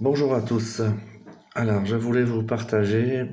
Bonjour à tous. Alors, je voulais vous partager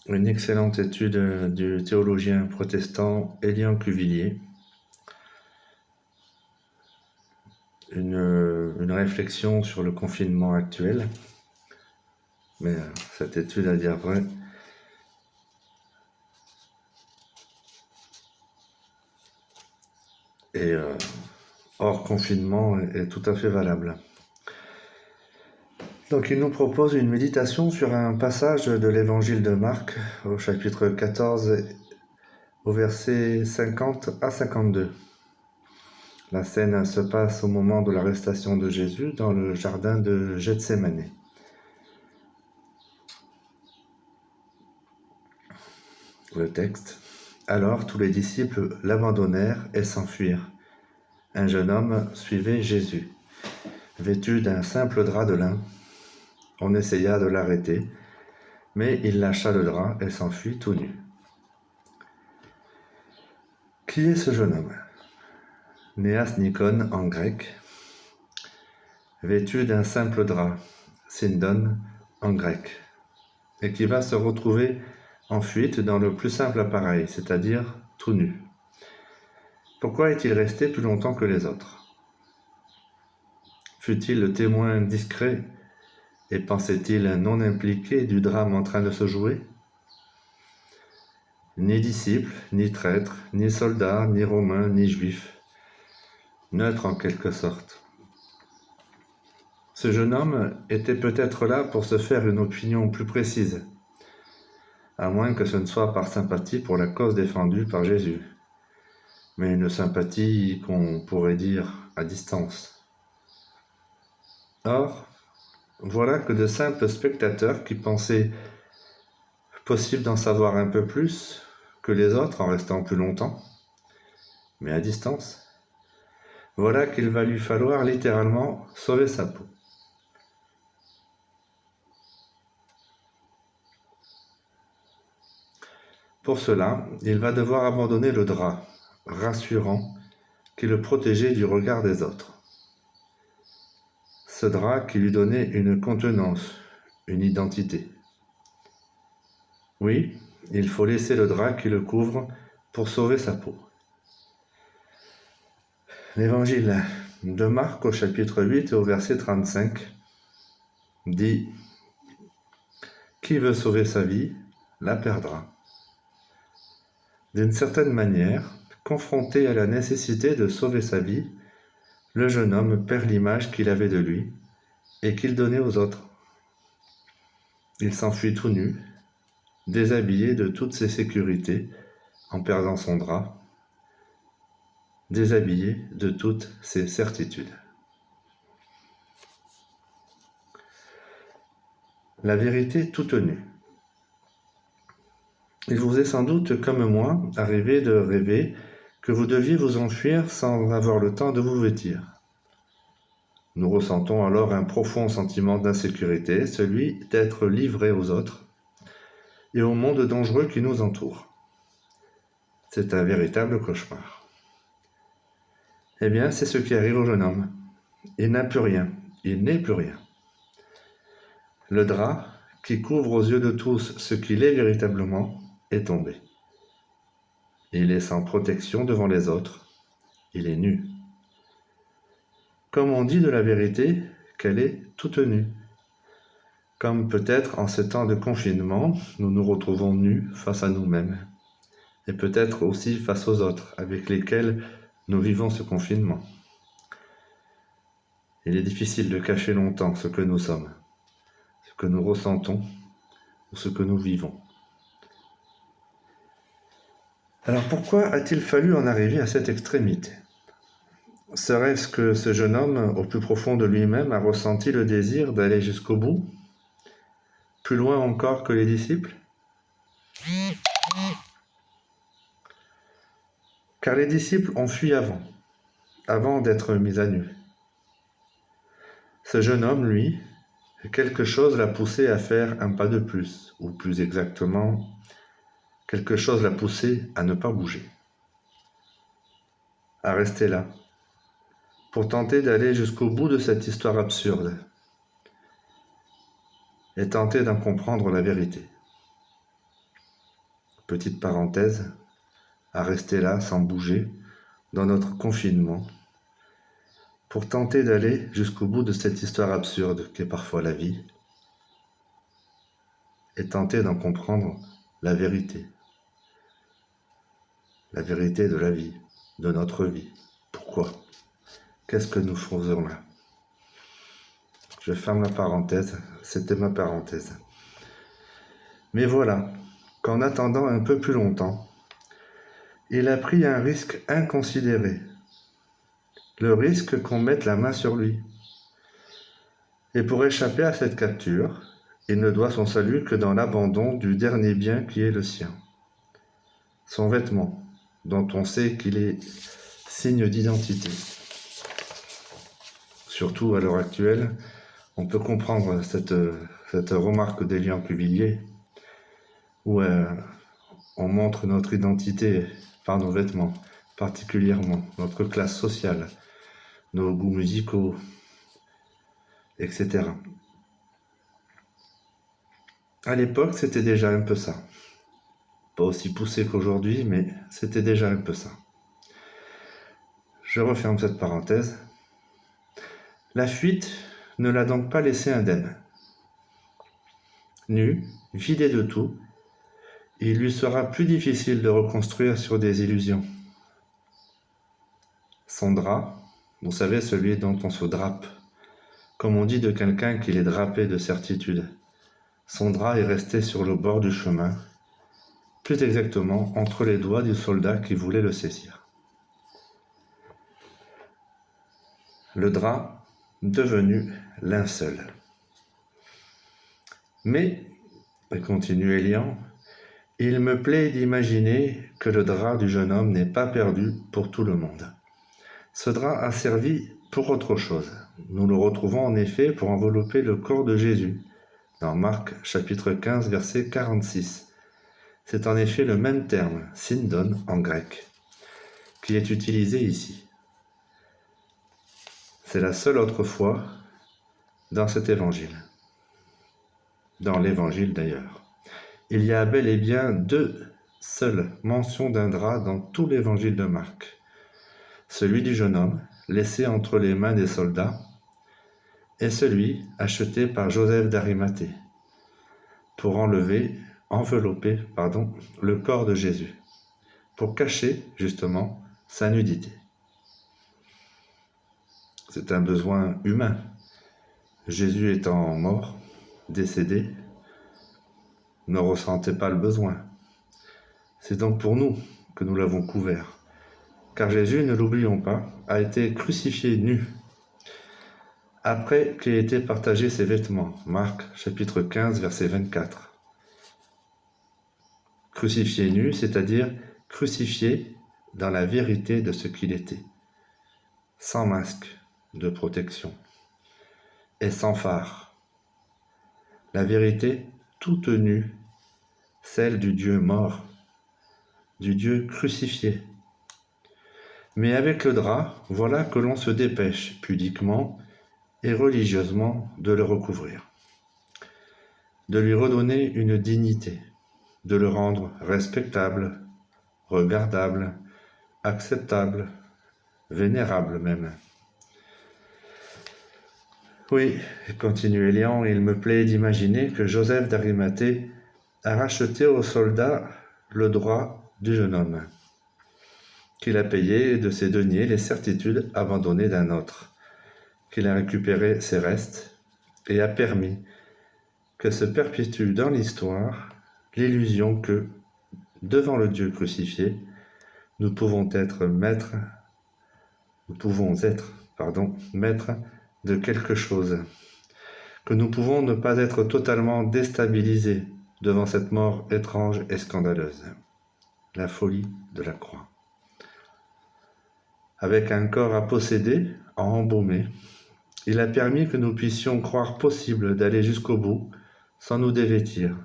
une excellente étude du théologien protestant Élian Cuvillier, une réflexion sur le confinement actuel, mais cette étude, à dire vrai, et hors confinement est tout à fait valable. Donc il nous propose une méditation sur un passage de l'évangile de Marc au chapitre 14 au verset 50 à 52. La scène se passe au moment de l'arrestation de Jésus dans le jardin de Gethsémani. Le texte. Alors tous les disciples l'abandonnèrent et s'enfuirent. Un jeune homme suivait Jésus, vêtu d'un simple drap de lin. On essaya de l'arrêter, mais il lâcha le drap et s'enfuit tout nu. Qui est ce jeune homme ? Néas Nikon en grec, vêtu d'un simple drap, Sindon en grec, et qui va se retrouver en fuite dans le plus simple appareil, c'est-à-dire tout nu. Pourquoi est-il resté plus longtemps que les autres ? Fut-il le témoin discret et pensait-il non impliqué du drame en train de se jouer ? Ni disciple, ni traître, ni soldat, ni romain, ni juif, neutre en quelque sorte. Ce jeune homme était peut-être là pour se faire une opinion plus précise, à moins que ce ne soit par sympathie pour la cause défendue par Jésus, mais une sympathie qu'on pourrait dire à distance. Or, voilà que de simples spectateurs qui pensaient possible d'en savoir un peu plus que les autres en restant plus longtemps, mais à distance, voilà qu'il va lui falloir littéralement sauver sa peau. Pour cela, il va devoir abandonner le drap, rassurant, qui le protégeait du regard des autres. Ce drap qui lui donnait une contenance, une identité. Oui, il faut laisser le drap qui le couvre pour sauver sa peau. L'évangile de Marc au chapitre 8 et au verset 35 dit « Qui veut sauver sa vie, la perdra ». D'une certaine manière, confronté à la nécessité de sauver sa vie, le jeune homme perd l'image qu'il avait de lui et qu'il donnait aux autres. Il s'enfuit tout nu, déshabillé de toutes ses sécurités, en perdant son drap, déshabillé de toutes ses certitudes. La vérité toute nue. Il vous est sans doute, comme moi, arrivé de rêver que vous deviez vous enfuir sans avoir le temps de vous vêtir. Nous ressentons alors un profond sentiment d'insécurité, celui d'être livré aux autres et au monde dangereux qui nous entoure. C'est un véritable cauchemar. Eh bien, c'est ce qui arrive au jeune homme. Il n'a plus rien, il n'est plus rien. Le drap, qui couvre aux yeux de tous ce qu'il est véritablement, est tombé. Il est sans protection devant les autres, il est nu. Comme on dit de la vérité qu'elle est toute nue. Comme peut-être en ces temps de confinement, nous nous retrouvons nus face à nous-mêmes, et peut-être aussi face aux autres avec lesquels nous vivons ce confinement. Il est difficile de cacher longtemps ce que nous sommes, ce que nous ressentons ou ce que nous vivons. Alors pourquoi a-t-il fallu en arriver à cette extrémité ? Serait-ce que ce jeune homme, au plus profond de lui-même, a ressenti le désir d'aller jusqu'au bout, plus loin encore que les disciples ? Car les disciples ont fui avant d'être mis à nu. Ce jeune homme, lui, quelque chose l'a poussé à faire un pas de plus, ou plus exactement, quelque chose l'a poussé à ne pas bouger, à rester là, pour tenter d'aller jusqu'au bout de cette histoire absurde. et tenter d'en comprendre la vérité. Petite parenthèse, à rester là sans bouger, dans notre confinement, pour tenter d'aller jusqu'au bout de cette histoire absurde qu'est parfois la vie, et tenter d'en comprendre la vérité de la vie, de notre vie. Pourquoi? Qu'est-ce que nous faisons là? Je ferme la parenthèse, c'était ma parenthèse. Mais voilà, qu'en attendant un peu plus longtemps, il a pris un risque inconsidéré, le risque qu'on mette la main sur lui. Et pour échapper à cette capture, il ne doit son salut que dans l'abandon du dernier bien qui est le sien, son vêtement, dont on sait qu'il est signe d'identité. Surtout à l'heure actuelle, on peut comprendre cette remarque d'Élian Cuvillier, où on montre notre identité par nos vêtements, particulièrement notre classe sociale, nos goûts musicaux, etc. À l'époque, c'était déjà un peu ça. Pas aussi poussé qu'aujourd'hui, mais c'était déjà un peu ça. Je referme cette parenthèse. La fuite ne l'a donc pas laissé indemne. Nu, vidé de tout, il lui sera plus difficile de reconstruire sur des illusions. Son drap, vous savez, celui dont on se drape, comme on dit de quelqu'un qu'il est drapé de certitude. Son drap est resté sur le bord du chemin, plus exactement entre les doigts du soldat qui voulait le saisir. Le drap devenu linceul. Mais, continue Élian, il me plaît d'imaginer que le drap du jeune homme n'est pas perdu pour tout le monde. Ce drap a servi pour autre chose. Nous le retrouvons en effet pour envelopper le corps de Jésus, dans Marc chapitre 15, verset 46. C'est en effet le même terme, syndon en grec, qui est utilisé ici. C'est la seule autre fois dans cet évangile. Dans l'évangile d'ailleurs. Il y a bel et bien 2 seules mentions d'un drap dans tout l'évangile de Marc. Celui du jeune homme, laissé entre les mains des soldats, et celui acheté par Joseph d'Arimathée, pour envelopper le corps de Jésus, pour cacher justement sa nudité. C'est un besoin humain. Jésus étant mort, décédé, ne ressentait pas le besoin. C'est donc pour nous que nous l'avons couvert. Car Jésus, ne l'oublions pas, a été crucifié nu, après qu'aient été partagés ses vêtements. Marc chapitre 15, verset 24. Crucifié nu, c'est-à-dire crucifié dans la vérité de ce qu'il était, sans masque de protection et sans phare. La vérité toute nue, celle du Dieu mort, du Dieu crucifié. Mais avec le drap, voilà que l'on se dépêche pudiquement et religieusement de le recouvrir, de lui redonner une dignité, de le rendre respectable, regardable, acceptable, vénérable même. Oui, continue Élian, il me plaît d'imaginer que Joseph d'Arimathée a racheté aux soldats le droit du jeune homme, qu'il a payé de ses deniers les certitudes abandonnées d'un autre, qu'il a récupéré ses restes et a permis que se perpétue dans l'histoire l'illusion que, devant le Dieu crucifié, nous pouvons être maîtres de quelque chose, que nous pouvons ne pas être totalement déstabilisés devant cette mort étrange et scandaleuse, la folie de la croix. Avec un corps à posséder, à embaumer, il a permis que nous puissions croire possible d'aller jusqu'au bout sans nous dévêtir,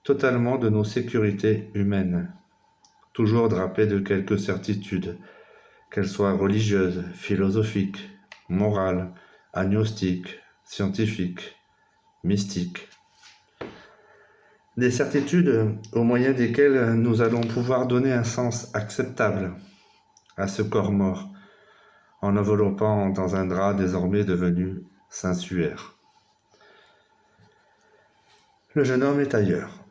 totalement de nos sécurités humaines, toujours drapées de quelques certitudes, qu'elles soient religieuses, philosophiques, morales, agnostiques, scientifiques, mystiques, Des certitudes au moyen desquelles nous allons pouvoir donner un sens acceptable à ce corps mort, en enveloppant dans un drap désormais devenu sensuaire. Le jeune homme est ailleurs.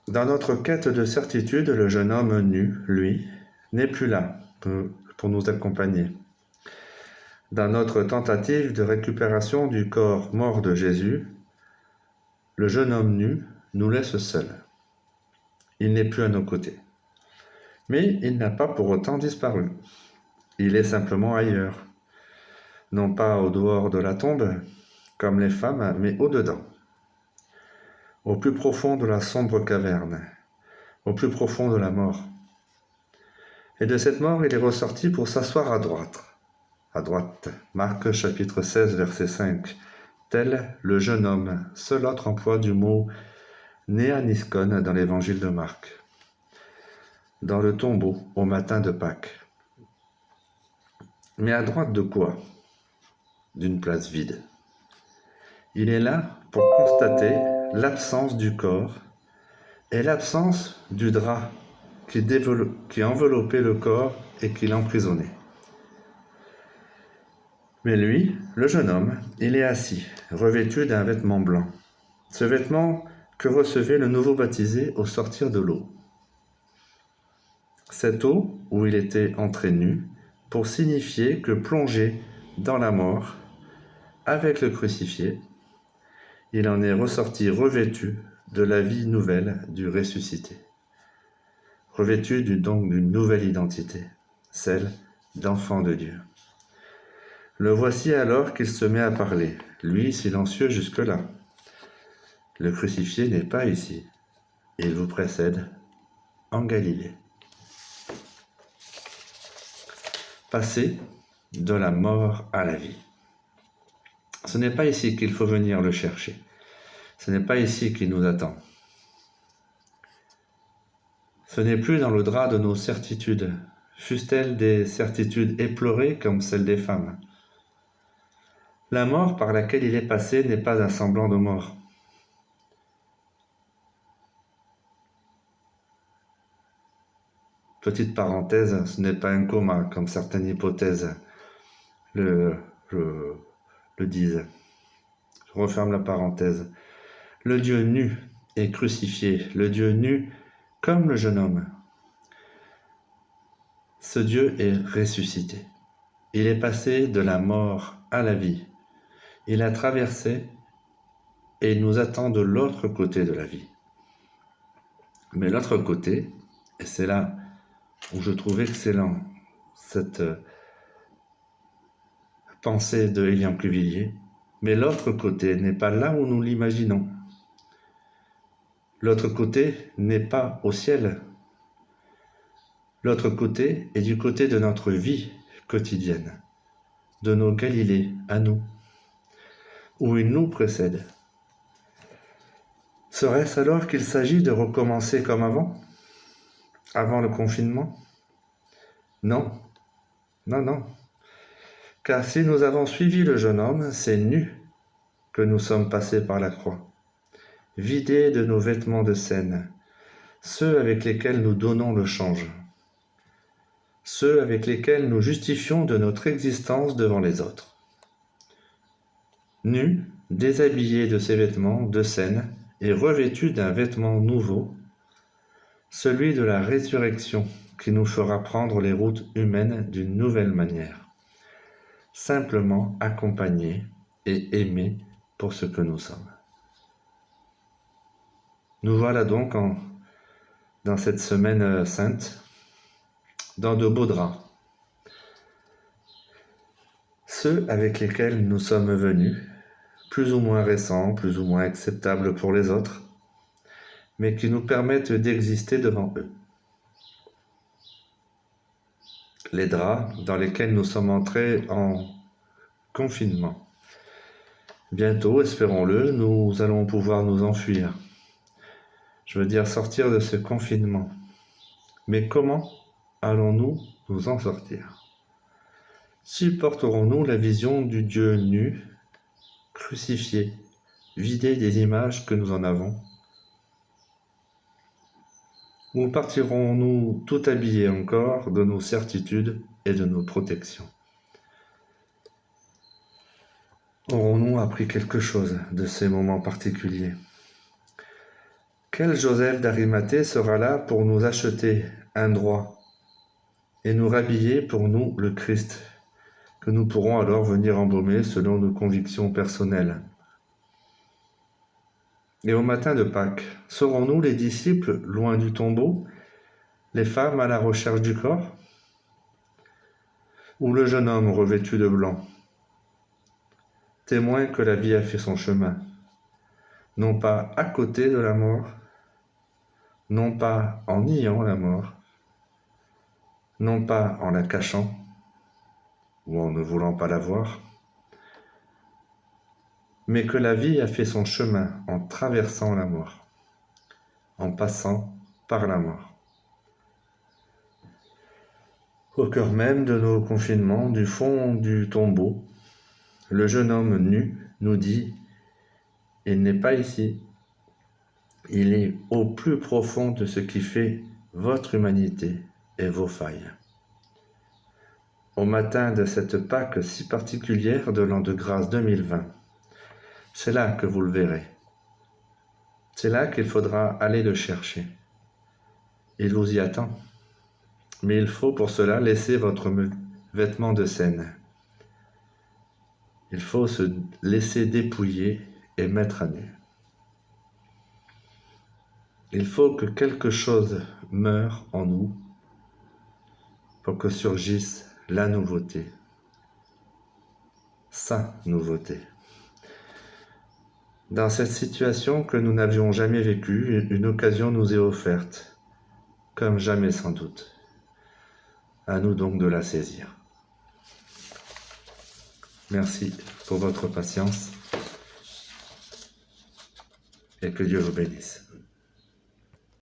Dans notre quête de certitude, le jeune homme nu, lui, n'est plus là pour nous accompagner. Dans notre tentative de récupération du corps mort de Jésus, le jeune homme nu nous laisse seuls. Il n'est plus à nos côtés. Mais il n'a pas pour autant disparu. Il est simplement ailleurs. Non pas au dehors de la tombe, comme les femmes, mais au-dedans. Au plus profond de la sombre caverne, au plus profond de la mort. Et de cette mort, il est ressorti pour s'asseoir à droite. À droite, Marc chapitre 16, verset 5. Tel le jeune homme, seul autre emploi du mot néaniskon dans l'évangile de Marc. Dans le tombeau, au matin de Pâques. Mais à droite de quoi? D'une place vide. Il est là pour constater l'absence du corps et l'absence du drap qui enveloppait le corps et qui l'emprisonnait. Mais lui, le jeune homme, il est assis, revêtu d'un vêtement blanc. Ce vêtement que recevait le nouveau baptisé au sortir de l'eau. Cette eau où il était entré nu, pour signifier que plongé dans la mort, avec le crucifié, il en est ressorti revêtu de la vie nouvelle du ressuscité. Revêtu donc d'une nouvelle identité, celle d'enfant de Dieu. Le voici alors qu'il se met à parler, lui silencieux jusque-là. Le crucifié n'est pas ici, il vous précède en Galilée. Passer de la mort à la vie. Ce n'est pas ici qu'il faut venir le chercher. Ce n'est pas ici qu'il nous attend. Ce n'est plus dans le drap de nos certitudes, fussent-elles des certitudes éplorées comme celles des femmes. La mort par laquelle il est passé n'est pas un semblant de mort. Petite parenthèse, ce n'est pas un coma comme certaines hypothèses le disent. Je referme la parenthèse. Le Dieu nu est crucifié, le Dieu nu comme le jeune homme. Ce Dieu est ressuscité. Il est passé de la mort à la vie. Il a traversé et il nous attend de l'autre côté de la vie. Mais l'autre côté, et c'est là où je trouve excellent cette pensée de Élian Cuvillier, mais l'autre côté n'est pas là où nous l'imaginons. L'autre côté n'est pas au ciel. L'autre côté est du côté de notre vie quotidienne, de nos Galilées à nous, où il nous précède. Serait-ce alors qu'il s'agit de recommencer comme avant le confinement? Non, non, non. Car si nous avons suivi le jeune homme, c'est nu que nous sommes passés par la croix, vidés de nos vêtements de scène, ceux avec lesquels nous donnons le change, ceux avec lesquels nous justifions de notre existence devant les autres. Nus, déshabillés de ces vêtements de scène et revêtus d'un vêtement nouveau, celui de la résurrection qui nous fera prendre les routes humaines d'une nouvelle manière, simplement accompagnés et aimés pour ce que nous sommes. Nous voilà donc dans cette semaine sainte, dans de beaux draps, ceux avec lesquels nous sommes venus, plus ou moins récents, plus ou moins acceptables pour les autres, mais qui nous permettent d'exister devant eux. Les draps dans lesquels nous sommes entrés en confinement. Bientôt, espérons-le, nous allons pouvoir nous enfuir. Je veux dire sortir de ce confinement. Mais comment allons-nous nous en sortir? Supporterons-nous la vision du Dieu nu, crucifié, vidés des images que nous en avons? Ou partirons-nous tout habillés encore de nos certitudes et de nos protections? Aurons-nous appris quelque chose de ces moments particuliers? Quel Joseph d'Arimathée sera là pour nous acheter un droit et nous rhabiller pour nous le Christ, que nous pourrons alors venir embaumer selon nos convictions personnelles? Et au matin de Pâques, serons-nous les disciples loin du tombeau, les femmes à la recherche du corps? Ou le jeune homme revêtu de blanc, témoin que la vie a fait son chemin, non pas à côté de la mort, non pas en niant la mort, non pas en la cachant ou en ne voulant pas la voir, mais que la vie a fait son chemin en traversant la mort, en passant par la mort. Au cœur même de nos confinements, du fond du tombeau, le jeune homme nu nous dit « Il n'est pas ici, il est au plus profond de ce qui fait votre humanité et vos failles. » Au matin de cette Pâque si particulière de l'an de grâce 2020, c'est là que vous le verrez. C'est là qu'il faudra aller le chercher. Il vous y attend. Mais il faut pour cela laisser votre vêtement de scène. Il faut se laisser dépouiller et mettre à nu. Il faut que quelque chose meure en nous pour que surgisse la nouveauté, sa nouveauté. Dans cette situation que nous n'avions jamais vécue, une occasion nous est offerte, comme jamais sans doute. À nous donc de la saisir. Merci pour votre patience et que Dieu vous bénisse.